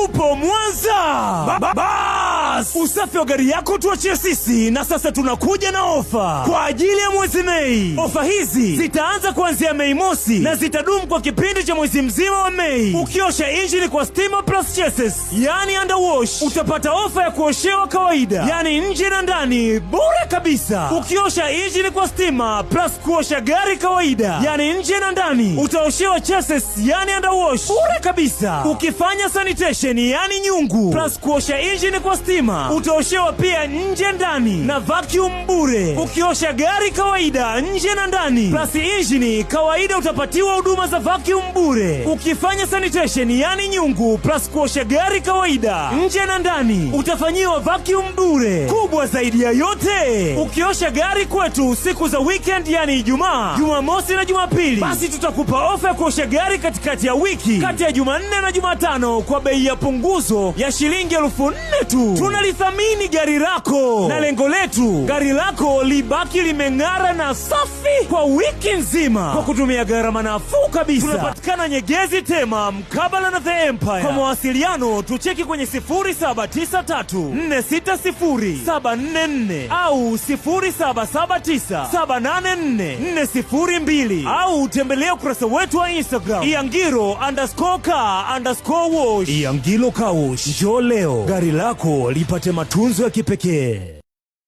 upo Mwanza. Bas, usafi wa gari yako tuachie sisi, na sasa tunakuja na ofa kwa ajili ya mwezi Mei. Ofa hizi zitaanza kuanzia Mei mosi na zitadumu kwa kipindi cha mwezi mzima wa Mei. Ukiosha injini kwa Steamer Plus Chassis, yani underwash, utapata ofa ya kuoshewa kawaida, yani nje na ndani, bure kabisa. Ukiosha injini kwa Steamer Plus kuosha gari kawaida, yani nje na ndani, utaoshewa chassis, yani underwash, bure kabisa. Ukifanya sanitation, yani nyungu, plus kuosha injini kwa Steamer, utaoshewa pia nje ndani na vacuum bure. Ukiosha gari kawaida nje na ndani plus injini kawaida, utapatiwa huduma za vacuum bure. Ukifanya sanitation, yani nyungu, plus kuosha gari kawaida nje na ndani, utafanyiwa vacuum bure. Kubwa zaidi ya yote, ukiosha gari kwetu siku za weekend, yani Ijumaa, Jumamosi na Jumapili, basi tutakupa ofa ya kuosha gari katikati ya wiki, kati ya Jumanne na Jumatano, kwa bei ya punguzo ya shilingi 4,000 tu. Tunalithamini gari lako, na lengo letu gari lako libaki limeng'ara na safi kwa wiki nzima kwa kutumia gharama nafuu kabisa. Tunapatikana Nyegezi Tema, mkabala na The Empire. Kwa mawasiliano tucheki kwenye 0793460744 au 0779784402 au tembelea ukurasa wetu wa Instagram iangiro_car_wash. Iangilo Car Wash. Njoo leo, gari lako lipate matunzo ya kipekee.